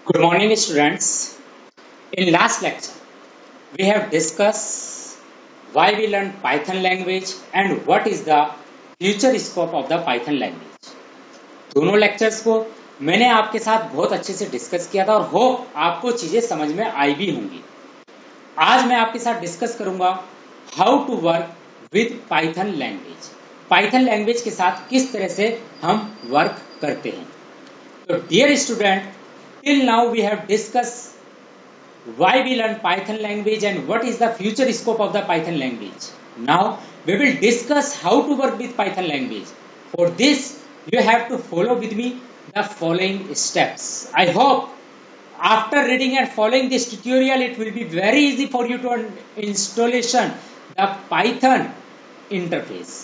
Good morning, students. In last lecture, we have discussed why we learn Python language and what is the future scope of the Python language. दोनों lectures को मैंने आपके साथ बहुत अच्छे से discuss किया था और होप आपको चीजें समझ में आई भी होंगी। आज मैं आपके साथ डिस्कस करूंगा how to work with Python language. Python language के साथ किस तरह से हम वर्क करते हैं। तो dear student, till now we have discussed why we learn Python language and what is the future scope of the Python language. Now we will discuss how to work with Python language. For this you have to follow with me the following steps. I hope after reading and following this tutorial it will be very easy for you to installation the Python interface.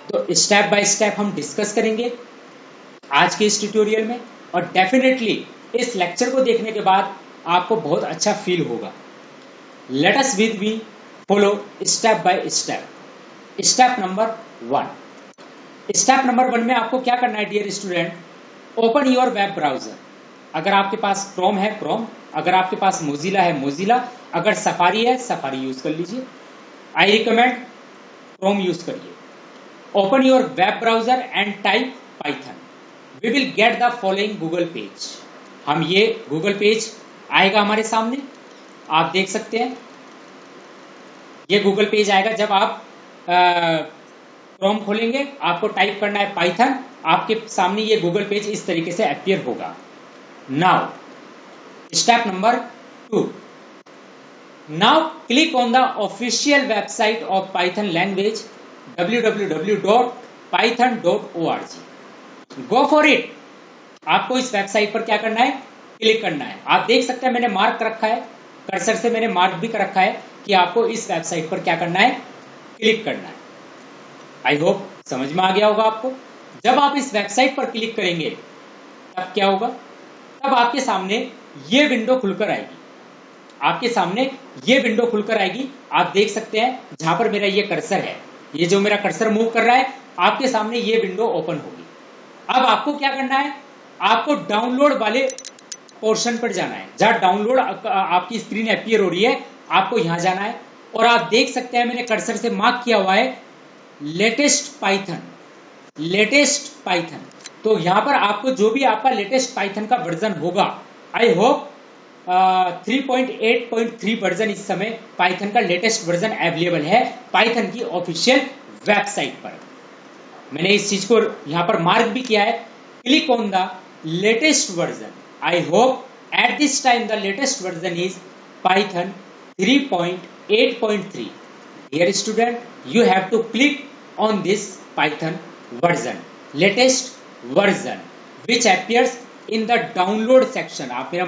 तो step by step हम discuss करेंगे आज के इस tutorial में और definitely इस lecture को देखने के बाद आपको बहुत अच्छा फील होगा। Let us with me follow step by step. Step number 1। Step number 1 में आपको क्या करना है dear student? Open your web browser. अगर आपके पास क्रोम है क्रोम, अगर आपके पास मोजिला है मोजिला, अगर सफारी है सफारी यूज कर लीजिए। आई रिकमेंड क्रोम यूज करिए। Open your web browser and type Python. We will get the following Google page. हम ये गूगल पेज आएगा हमारे सामने, आप देख सकते हैं ये गूगल पेज आएगा। जब आप क्रोम खोलेंगे आपको टाइप करना है पाइथन, आपके सामने ये गूगल पेज इस तरीके से अपीयर होगा। Now step number 2। Now click on the official website of Python language www.python.org। Go for it. आपको इस वेबसाइट पर क्या करना है? क्लिक करना है। आप देख सकते हैं मैंने मार्क रखा है, कर्सर से मैंने मार्क भी कर रखा है कि आपको इस वेबसाइट पर क्या करना है? क्लिक करना है। आई होप समझ में आ गया होगा आपको। जब आप इस वेबसाइट पर क्लिक करेंगे तब क्या होगा? तब आपके सामने ये विंडो खुलकर आएगी। आपके सामने ये विंडो खुलकर आएगी। आप देख सकते हैं जहां पर मेरा ये कर्सर है, ये जो मेरा कर्सर मूव कर रहा है, आपके सामने ये विंडो ओपन होगी। अब आपको क्या करना है? आपको डाउनलोड वाले पोर्शन पर जाना है, जहां डाउनलोड आपकी स्क्रीन अपीयर हो रही है, आपको यहां जाना है। और आप देख सकते हैं मैंने कर्सर से मार्क किया हुआ है लेटेस्ट पाइथन, लेटेस्ट पाइथन। तो यहां पर आपको जो भी आपका लेटेस्ट पाइथन का वर्जन होगा, आई होप 3.8.3 वर्जन इस समय पाइथन का लेटेस्ट वर्जन अवेलेबल है पाइथन की ऑफिशियल वेबसाइट पर। मैंने इस चीज को यहां पर मार्क भी किया है, click on the latest version. I hope at this time the latest version is Python 3.8.3. Dear student, you have to click on this Python version, latest version, which appears in the download section. आप मेरा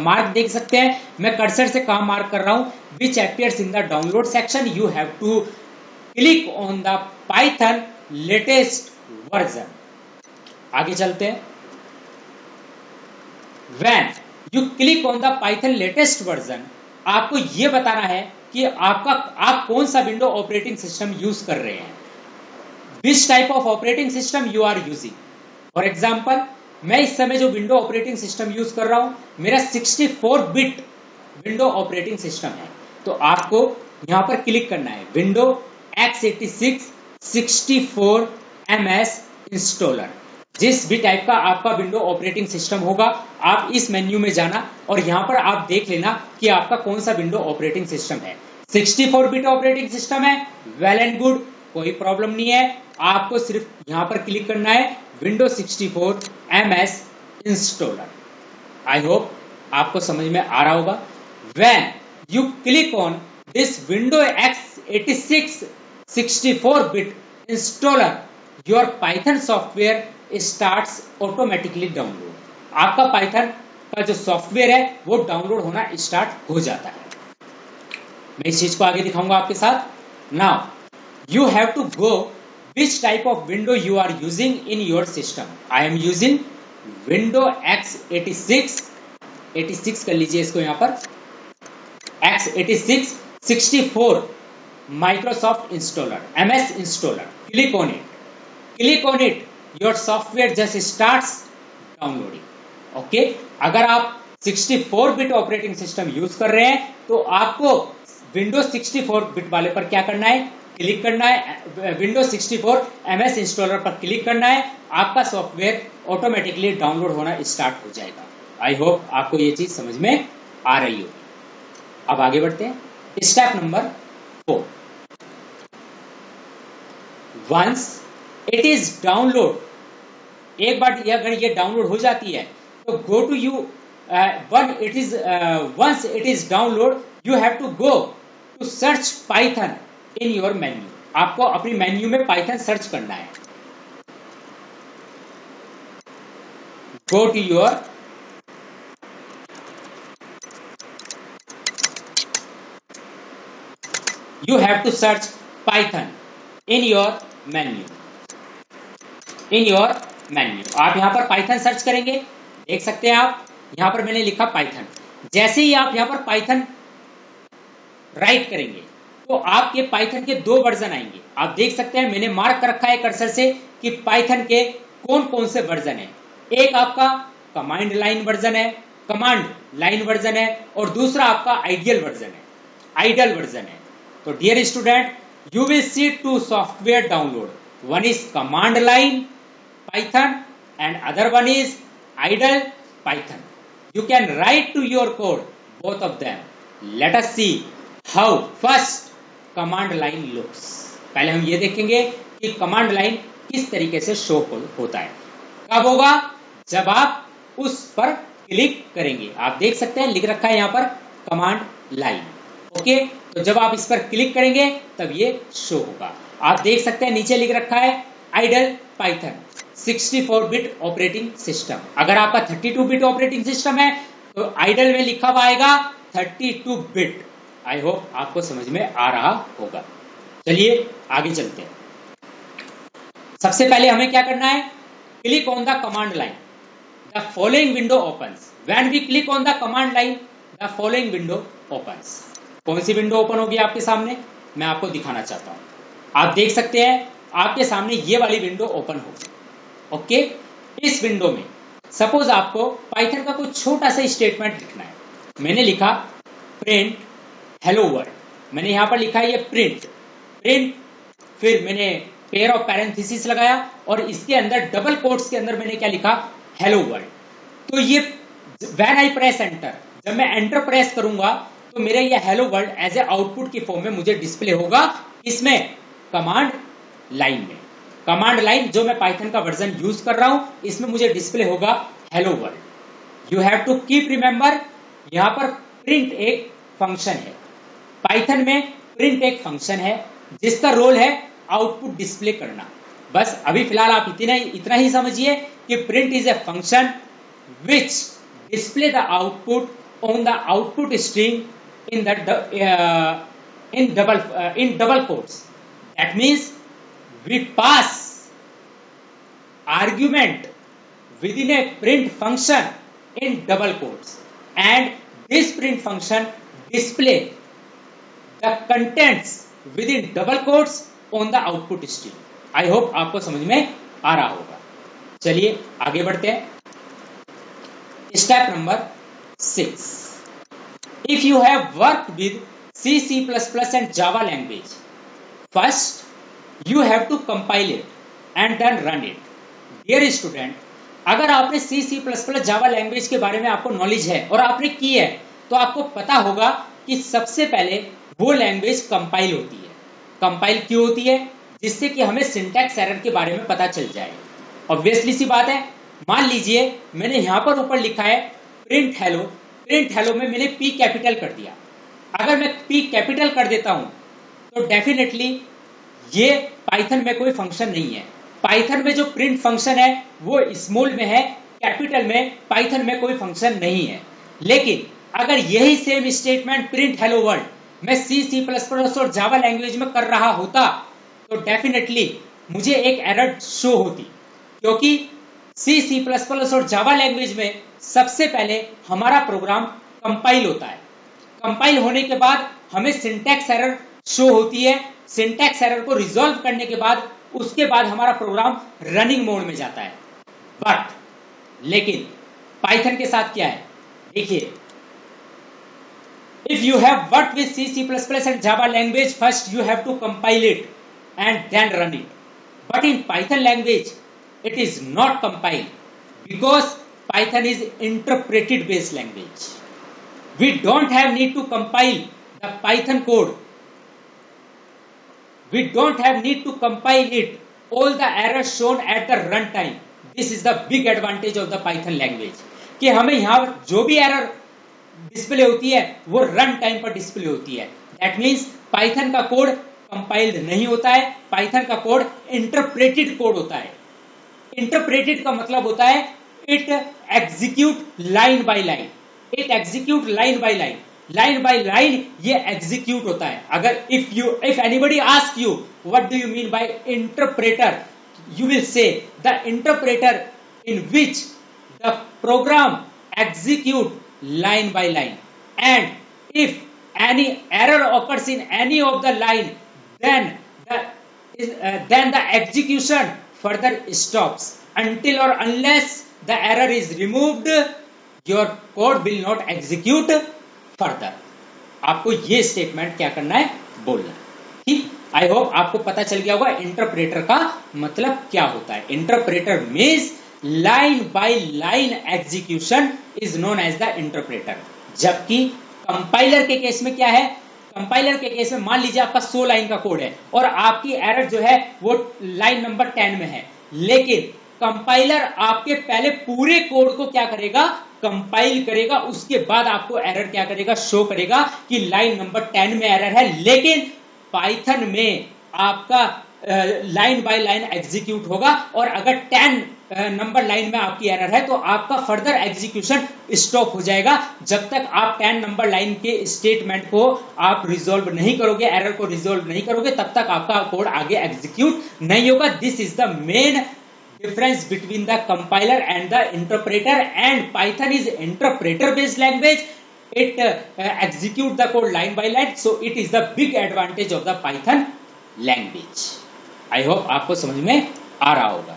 mark देख सकते हैं, मैं cursor से कहाँ mark कर रहा हूँ? Which appears in the download section. You have to click on the Python latest version. आगे चलते हैं। When you click on the Python latest version, आपको ये बताना है कि आप कौन सा विंडो ऑपरेटिंग सिस्टम यूज कर रहे हैं। Which type of operating system you are using? For example मैं इस समय जो विंडो ऑपरेटिंग सिस्टम यूज कर रहा हूं मेरा 64 बिट विंडो ऑपरेटिंग सिस्टम है। तो आपको यहां पर क्लिक करना है विंडो x86 64 MS इंस्टॉलर। जिस भी टाइप का आपका विंडो ऑपरेटिंग सिस्टम होगा आप इस मेन्यू में जाना और यहां पर आप देख लेना कि आपका कौन सा विंडो ऑपरेटिंग सिस्टम है। 64 बिट ऑपरेटिंग सिस्टम है, वेल एंड गुड, कोई प्रॉब्लम नहीं है। आपको सिर्फ यहां पर क्लिक करना है window 64 MS installer. I hope आपको समझ में आ रहा होगा। When you click on this window x86 64 bit installer, your Python software starts automatically download. आपका पाइथन का जो सॉफ्टवेयर है वो डाउनलोड होना स्टार्ट हो जाता है। मैं इस चीज को आगे दिखाऊंगा आपके साथ। Now you have to go which type of window you are using in your system. I am using window x86 86 कर लीजिए इसको यहां पर, x86 64 Microsoft installer MS installer. Click on it, click on it, your software just starts downloading. Okay, अगर आप 64 bit operating system use कर रहे हैं तो आपको विंडोज 64 बिट वाले पर क्या करना है, क्लिक करना है, विंडोज 64 एमएस इंस्टॉलर पर क्लिक करना है, आपका सॉफ्टवेयर ऑटोमेटिकली डाउनलोड होना स्टार्ट हो जाएगा। आई होप आपको ये चीज समझ में आ रही होगी। अब आगे बढ़ते हैं, step number 4। Once it is download, एक बार अगर ये डाउनलोड हो जाती है तो go to you once it is download you have to go to search Python in your menu। आपको अपनी मेन्यू में पाइथन सर्च करना है। go to your you have to search Python in your menu। आप यहां पर Python search करेंगे, देख सकते हैं आप यहां पर मैंने लिखा पाइथन। जैसे ही आप यहां पर पाइथन राइट करेंगे तो आपके पाइथन के 2 वर्जन आएंगे। आप देख सकते हैं मैंने मार्क कर रखा है कर्सर से कि पाइथन के कौन कौन से वर्जन है। एक आपका कमांड लाइन वर्जन है और दूसरा आपका आइडियल वर्जन है। तो dear student, you will see 2 software download, one is command line Python and other one is idle Python। you can write to your code both of them। let us see how first command line looks। पहले हम ये देखेंगे कि command line किस तरीके से show होता है। कब होगा, जब आप उस पर क्लिक करेंगे। आप देख सकते हैं लिख रखा है यहाँ पर कमांड लाइन। ओके, तो जब आप इस पर क्लिक करेंगे तब ये शो होगा। आप देख सकते हैं नीचे लिख रखा है IDLE Python 64 bit operating system. अगर आपका 32 बिट ऑपरेटिंग सिस्टम है तो आइडल में लिखा हुआ आएगा 32 बिट। आई होप आपको समझ में आ रहा होगा। चलिए आगे चलते हैं। सबसे पहले हमें क्या करना है, click on the command line, the following window opens. When we click on the command line the following window opens. कौन सी विंडो ओपन होगी आपके सामने, मैं आपको दिखाना चाहता हूं। आप देख सकते हैं आपके सामने ये वाली विंडो ओपन होगी। ओके, इस विंडो में सपोज आपको पाइथन का कोई छोटा सा स्टेटमेंट लिखना है। मैंने लिखा प्रिंट हेलो वर्ल्ड। मैंने यहां पर लिखा है ये प्रिंट, फिर मैंने पेयर ऑफ पैरेंथेसिस लगाया और इसके अंदर डबल कोट्स के अंदर मैंने क्या लिखा, हेलो वर्ल्ड। तो ये व्हेन आई प्रेस एंटर, जब मैं एंटर प्रेस करूंगा तो मेरे ये hello world as a output की फॉर्म में मुझे डिस्प्ले होगा। इसमें कमांड लाइन में, कमांड लाइन जो मैं पाइथन का वर्जन यूज कर रहा हूं इसमें मुझे डिस्प्ले होगा hello world. You have to keep remember, यहां पर प्रिंट एक फंक्शन है। पाइथन में प्रिंट एक फंक्शन है जिसका रोल है आउटपुट डिस्प्ले करना। बस अभी फिलहाल आप इतना ही समझिए कि print is a function which display the output on the output stream in double quotes। that means we pass argument within a print function in double quotes and this print function display the contents within double quotes on the output stream। I hope आपको समझ में आ रहा होगा। चलिए आगे बढ़ते हैं। Step number 6। If you have worked with C, C++ and Java language, first you have to compile it and then run it। Dear student, अगर आपने C, C++ Java लैंग्वेज के बारे में आपको नॉलेज है और आपने की है तो आपको पता होगा कि सबसे पहले वो लैंग्वेज कंपाइल होती है। कंपाइल क्यों होती है, जिससे कि हमें सिंटैक्स एरर के बारे में पता चल जाए। ऑब्वियसली सी बात है, मान लीजिए मैंने यहां पर ऊपर लिखा है प्रिंट हेलो में मैंने P कैपिटल कर दिया। अगर मैं P कैपिटल कर देता हूं तो डेफिनेटली ये पाइथन में कोई फंक्शन नहीं है। पाइथन में जो प्रिंट फंक्शन है वो स्मॉल में है, कैपिटल में पाइथन में कोई फंक्शन नहीं है। लेकिन अगर यही same statement print hello world मैं C++ और जावा लैंग्वेज में कर रहा होता तो डेफिनेटली मुझे एक एरर शो होती, क्योंकि C++ और जावा लैंग्वेज में सबसे पहले हमारा प्रोग्राम कंपाइल होता है। कंपाइल होने के बाद हमें सिंटैक्स एरर शो होती है। सिंटैक्स एरर को रिजॉल्व करने के बाद उसके बाद हमारा प्रोग्राम रनिंग मोड में जाता है। बट लेकिन पाइथन के साथ क्या है, देखिए, if you have worked with C, C++ and Java language, first you have to compile it and then run it. But in Python language, it is not compiled because Python is interpreted based language. We don't have need to compile the Python code. We don't have need to compile it. All the errors shown at the runtime. This is the big advantage of the Python language. कि हमें यहाँ जो भी error display होती है वो run time पर display होती है. दैट मीन्स पाइथन का कोड कंपाइल्ड नहीं होता है, पाइथन का कोड इंटरप्रेटेड कोड होता है. इंटरप्रेटेड का मतलब होता है it execute line by line. It execute line by line. Line by line ये एग्जीक्यूट होता है. अगर if anybody ask you what do you mean by interpreter, you will say the interpreter in which the program execute line by line, and if any error occurs in any of the line, then the execution further stops until or unless the error is removed. Your code will not execute further. आपको ये statement क्या करना है, बोलना. ठीक, I hope आपको पता चल गया होगा इंटरप्रेटर का मतलब क्या होता है. Interpreter means line by line execution is known as the interpreter. जबकि कंपाइलर के केस में क्या है, कंपाइलर के केस में मान लीजिए आपका 100 लाइन का कोड है और आपकी एरर जो है वो लाइन नंबर 10 में है, लेकिन कंपाइलर आपके पहले पूरे कोड को क्या करेगा, कंपाइल करेगा, उसके बाद आपको एरर क्या करेगा, शो करेगा कि लाइन नंबर 10 में एरर है. लेकिन पाइथन में आपका लाइन बाय लाइन एग्जीक्यूट होगा और अगर 10 नंबर लाइन में आपकी एरर है तो आपका फर्दर एग्जीक्यूशन स्टॉप हो जाएगा जब तक आप 10 नंबर लाइन के स्टेटमेंट को आप रिजोल्व नहीं करोगे, एरर को रिजोल्व नहीं करोगे, तब तक आपका कोड आगे एग्जीक्यूट नहीं होगा. This is the main difference between the compiler and the interpreter, and Python is interpreter based language. It execute the code line by line, so it is the big advantage of the Python language. I hope आपको समझ में आ रहा होगा.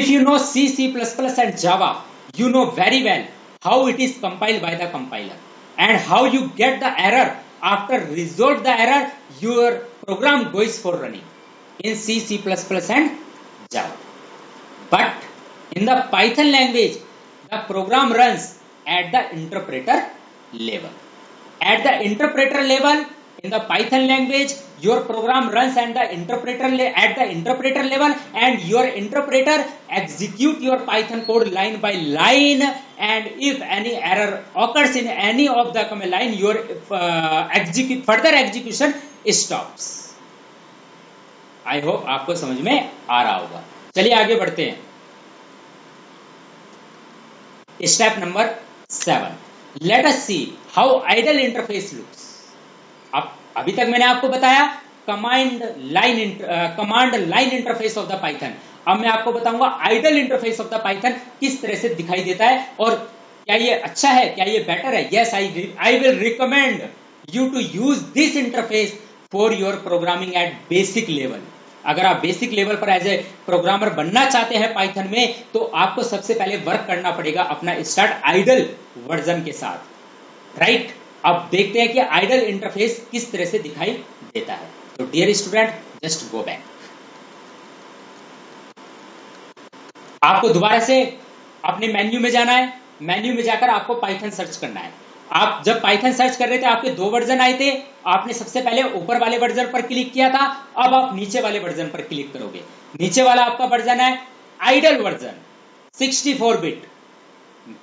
If you know C, C++ and Java, you know very well how it is compiled by the compiler and how you get the error. After resolve the error, your program goes for running in C, C++ and Java. But in the Python language, the program runs at the interpreter level. At the interpreter level, in the Python language, your program runs at the interpreter level, and your interpreter execute your Python code line by line. And if any error occurs in any of the command line, your further execution stops. I hope आपको समझ में आ रहा होगा. चलिए आगे बढ़ते हैं. Step number 7, let us see how IDLE interface looks. अब अभी तक मैंने आपको बताया command line interface of the Python. अब मैं आपको बताऊंगा IDLE interface of the Python किस तरह से दिखाई देता है और क्या ये अच्छा है, क्या ये बेटर है. Yes, I will recommend you to use this interface for your programming at basic level. अगर आप बेसिक लेवल पर एज ए प्रोग्रामर बनना चाहते हैं पाइथन में, तो आपको सबसे पहले वर्क करना पड़ेगा अपना स्टार्ट आइडल वर्जन के साथ. राइट, अब देखते हैं कि आइडल इंटरफेस किस तरह से दिखाई देता है. तो dear student, just go back. आपको दोबारा से अपने मेन्यू में जाना है. मेन्यू में जाकर आपको पाइथन सर्च करना है. आप जब पाइथन सर्च कर रहे थे आपके 2 वर्जन आए थे. आपने सबसे पहले ऊपर वाले वर्जन पर क्लिक किया था, अब आप नीचे वाले वर्जन पर क्लिक करोगे. नीचे वाला आपका वर्जन है आइडल वर्जन 64 बिट,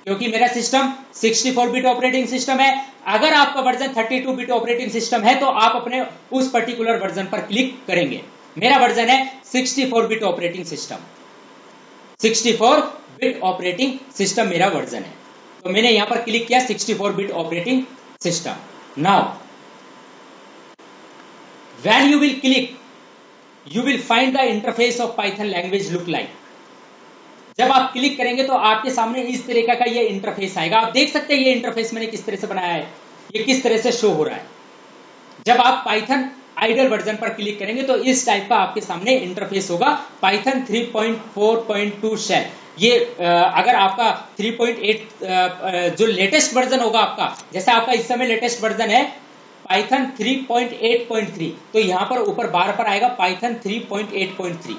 क्योंकि मेरा सिस्टम 64 बिट ऑपरेटिंग सिस्टम है. अगर आपका वर्जन 32 बिट ऑपरेटिंग सिस्टम है तो आप अपने उस पर्टिकुलर वर्जन पर क्लिक करेंगे. मेरा वर्जन है 64 bit operating system. 64 bit operating system मेरा वर्जन है, तो मैंने यहां पर क्लिक किया 64 bit operating system. Now when you will click, you will find the interface of Python language look like. जब आप क्लिक करेंगे तो आपके सामने इस तरह का ये इंटरफेस आएगा. आप देख सकते हैं ये इंटरफेस मैंने किस तरह से बनाया है, ये किस तरह से शो हो रहा है. जब आप पाइथन आइडल वर्जन पर क्लिक करेंगे तो इस टाइप का आपके सामने इंटरफेस होगा. Python 3.4.2 shell. ये अगर आपका 3.8 जो लेटेस्ट वर्जन होगा आपका, जैसे आपका इस समय लेटेस्ट वर्जन है पाइथन 3.8.3, तो यहाँ पर ऊपर बार पर आएगा पाइथन 3.8.3,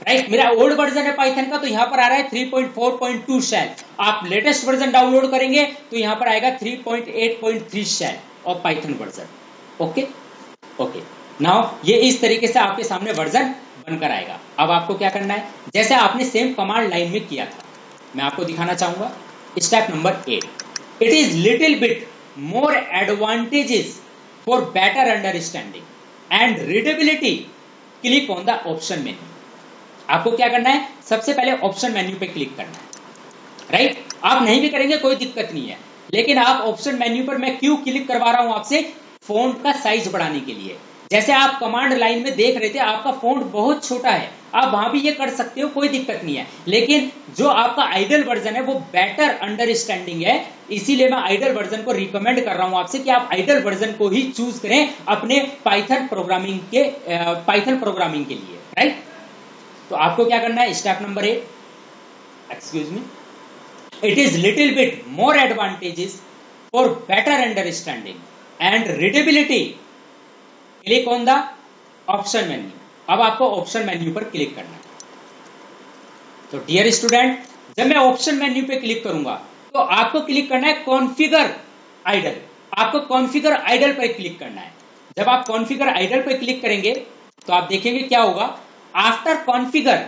राइट। मेरा ओल्ड वर्जन है पाइथन का, तो यहाँ पर आ रहा है 3.4.2 शेल। आप लेटेस्ट वर्जन डाउनलोड करेंगे तो यहाँ पर आएगा 3.8.3 शेल और Python version. Okay okay, now ये इस तरीके से आपके सामने वर्जन बनकर आएगा। अब आपको क्या करना है, जैसे आपने सेम कमांड लाइन में किया था, मैं आपको दिखाना चाहूंगा। Step number 8, it is little bit more advantages for better understanding and readability, click on the option menu. आपको क्या करना है, सबसे पहले ऑप्शन मेन्यू पे क्लिक करना है, राइट। आप नहीं भी करेंगे कोई दिक्कत नहीं है, लेकिन आप ऑप्शन मेन्यू पर मैं क्यों क्लिक करवा रहा हूं आपसे, फॉन्ट का साइज बढ़ाने के लिए। जैसे आप कमांड लाइन में देख रहे थे आपका फॉन्ट बहुत छोटा है, आप वहां भी ये कर सकते हो, कोई दिक्कत नहीं है, लेकिन जो आपका आइडल वर्जन है वो बेटर अंडरस्टैंडिंग है, इसीलिए मैं आइडल वर्जन को रिकमेंड कर रहा हूं आपसे कि आप आइडल वर्जन को ही चूज करें अपने पाइथन प्रोग्रामिंग के लिए, राइट। तो आपको क्या करना है, step number 8, excuse me, it is little bit more advantages for better understanding and readability, click on the option menu. अब आपको ऑप्शन मेन्यू पर क्लिक करना है। तो डियर स्टूडेंट, जब मैं ऑप्शन मेन्यू पे क्लिक करूंगा तो आपको क्लिक करना है कॉन्फ़िगर आइडल, आपको कॉन्फ़िगर आइडल पर क्लिक करना है। जब आप कॉन्फ़िगर आइडल पर क्लिक करेंगे तो आप देखेंगे क्या होगा, after configure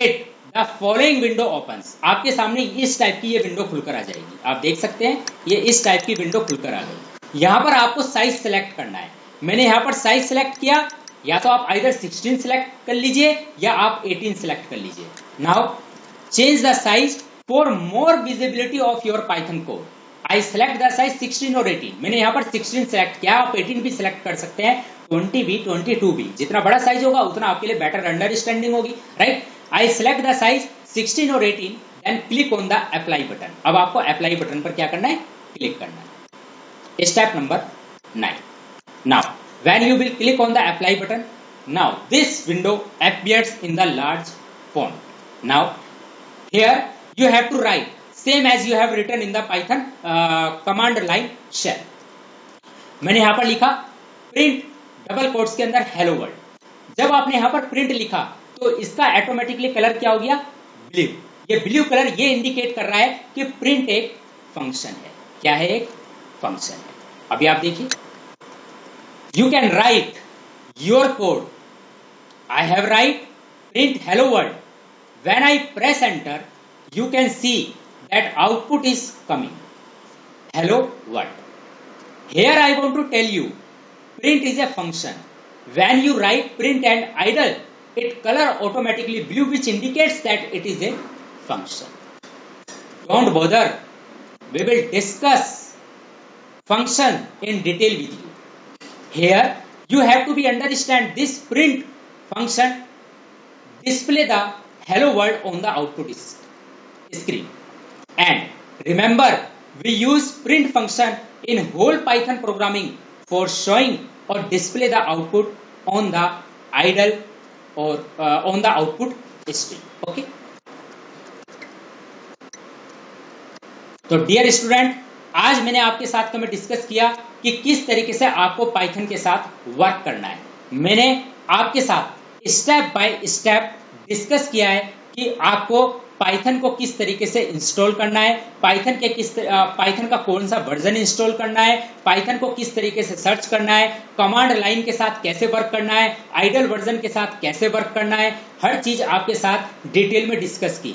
it the following window opens, आपके सामने इस टाइप की ये विंडो खुलकर आ जाएगी। आप देख सकते हैं ये इस टाइप की विंडो खुलकर आ गई। यहां पर आपको साइज सेलेक्ट करना है। मैंने यहां पर साइज सेलेक्ट किया, या तो आप आइदर 16 सेलेक्ट कर लीजिए या आप 18 सेलेक्ट कर लीजिए। Now change the size for more visibility of your Python code. I select the size 16 और 18, मैंने यहाँ पर 16 सेलेक्ट किया, आप 18 भी सेलेक्ट कर सकते हैं, 20 भी, 22 भी, जितना बड़ा साइज होगा उतना आपके लिए बेटर अंडरस्टैंडिंग होगी, right. I select the size 16 और 18, then click on the apply button. अब आपको अप्लाई बटन पर क्या करना है, क्लिक करना है। Step number 9, now when you will click on the apply button, now this window appears in the large font. Now here you have to write same as you have written in the Python command line shell. मैंने यहां पर लिखा print double quotes के अंदर hello world. जब आपने यहां पर प्रिंट लिखा तो इसका ऑटोमेटिकली कलर क्या हो गया, ब्लू। ये ब्लू कलर ये इंडिकेट कर रहा है कि प्रिंट एक फंक्शन है। क्या है, एक फंक्शन है। अभी आप देखिए, you can write your code. I have write print hello world. When I press enter, you can see that output is coming hello world. Here I want to tell you print is a function. When you write print and idle, it color automatically blue, which indicates that it is a function. Don't bother, we will discuss function in detail with you. Here you have to be understand this print function display the hello world on the output screen, and remember we use print function in whole Python programming for showing or display the output on the idle or on the output string. Okay, तो dear student, आज मैंने आपके साथ में discuss किया कि किस तरीके से आपको पाइथन के साथ वर्क करना है। मैंने आपके साथ स्टेप बाय स्टेप डिस्कस किया है कि आपको पाइथन को किस तरीके से इंस्टॉल करना है, पाइथन का कौन सा वर्जन इंस्टॉल करना है, पाइथन को किस तरीके से सर्च करना है, कमांड लाइन के साथ कैसे वर्क करना है, आइडल वर्जन के साथ कैसे वर्क करना है, हर चीज आपके साथ डिटेल में डिस्कस की।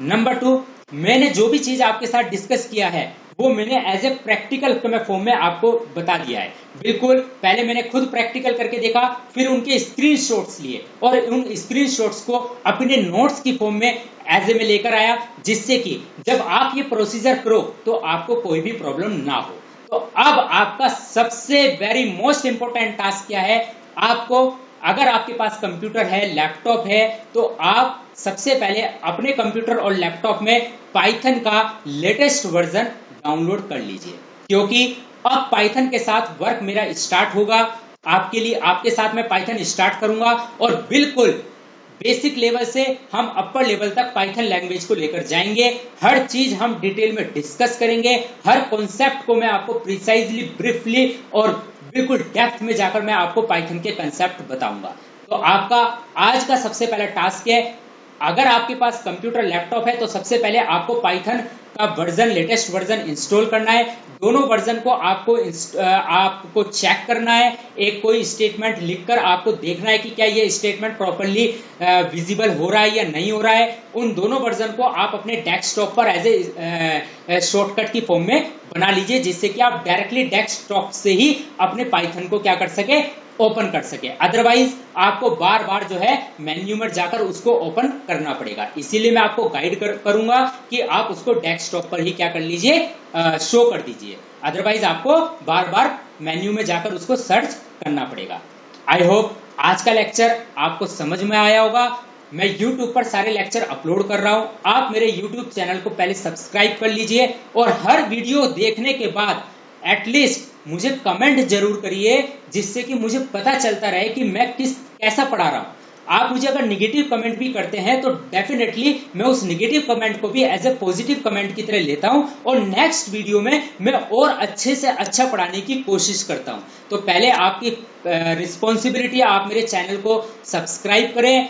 नंबर 2, मैंने जो भी चीज आपके साथ डिस्कस किया है वो मैंने एज ए प्रैक्टिकल फॉर्म में आपको बता दिया है। बिल्कुल पहले मैंने खुद प्रैक्टिकल करके देखा, फिर उनके स्क्रीनशॉट्स लिए और उन स्क्रीनशॉट्स को अपने नोट्स की फॉर्म में एज ए में लेकर आया, जिससे कि जब आप ये प्रोसीजर करो तो आपको कोई भी प्रॉब्लम ना हो। तो अब आपका सबसे वेरी मोस्ट इंपॉर्टेंट टास्क क्या है, आपको अगर आपके पास कंप्यूटर है, लैपटॉप है, तो आप सबसे पहले अपने कंप्यूटर और लैपटॉप में पाइथन का लेटेस्ट वर्जन डाउनलोड कर लीजिए, क्योंकि अब पाइथन के साथ वर्क मेरा स्टार्ट होगा। आपके लिए आपके साथ मैं पाइथन स्टार्ट करूंगा और बिल्कुल बेसिक लेवल से हम अपर लेवल तक पाइथन लैंग्वेज को लेकर जाएंगे। हर चीज हम डिटेल में डिस्कस करेंगे, हर कॉन्सेप्ट को मैं आपको प्रिसाइजली, ब्रीफली और बिल्कुल डेप्थ में जाकर मैं आपको पाइथन के कंसेप्ट बताऊंगा। तो आपका आज का सबसे पहला टास्क है, अगर आपके पास कंप्यूटर लैपटॉप है तो सबसे पहले आपको पाइथन का वर्जन, लेटेस्ट वर्जन इंस्टॉल करना है। दोनों वर्जन को आपको चेक करना है। एक कोई स्टेटमेंट लिखकर आपको देखना है कि क्या ये स्टेटमेंट प्रॉपर्ली विजिबल हो रहा है या नहीं हो रहा है। उन दोनों वर्जन को आप अपने डेस्कटॉप पर एज ए शॉर्टकट की फॉर्म में बना लीजिए, जिससे कि आप डायरेक्टली डेस्कटॉप से ही अपने पाइथन को क्या कर सके, ओपन कर सके। अदरवाइज आपको बार बार जो है मेन्यू में जाकर उसको ओपन करना पड़ेगा। इसीलिए मैं आपको गाइड करूंगा कि आप उसको डेस्कटॉप पर ही क्या कर लीजिए, शो कर दीजिए। अदरवाइज आपको बार बार मेन्यू में जाकर उसको सर्च करना पड़ेगा। आई होप आज का लेक्चर आपको समझ में आया होगा। मैं YouTube पर सारे लेक्चर अपलोड कर रहा हूं, आप मेरे YouTube चैनल को पहले सब्सक्राइब कर लीजिए और हर वीडियो देखने के बाद एटलीस्ट मुझे कमेंट जरूर करिए, जिससे कि मुझे पता चलता रहे कि मैं कैसा पढ़ा रहा हूं। आप मुझे अगर निगेटिव कमेंट भी करते हैं तो डेफिनेटली मैं उस निगेटिव कमेंट को भी एज ए पॉजिटिव कमेंट की तरह लेता हूं और नेक्स्ट वीडियो में मैं और अच्छे से अच्छा पढ़ाने की कोशिश करता हूं। तो पहले आपकी रिस्पॉन्सिबिलिटी, आप मेरे चैनल को सब्सक्राइब करें,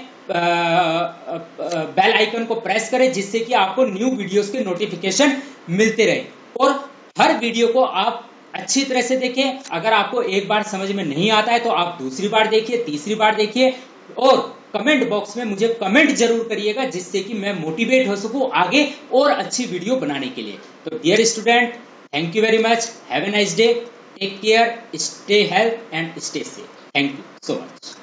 बेल आइकन को प्रेस करें, जिससे कि आपको न्यू वीडियोस के नोटिफिकेशन मिलते रहे और हर वीडियो को आप अच्छी तरह से देखें। अगर आपको एक बार समझ में नहीं आता है तो आप दूसरी बार देखिए, तीसरी बार देखिए और कमेंट बॉक्स में मुझे कमेंट जरूर करिएगा, जिससे कि मैं मोटिवेट हो सकूं आगे और अच्छी वीडियो बनाने के लिए। तो dear student, thank you very much, have a nice day, take care, stay health and stay safe. Thank you so much.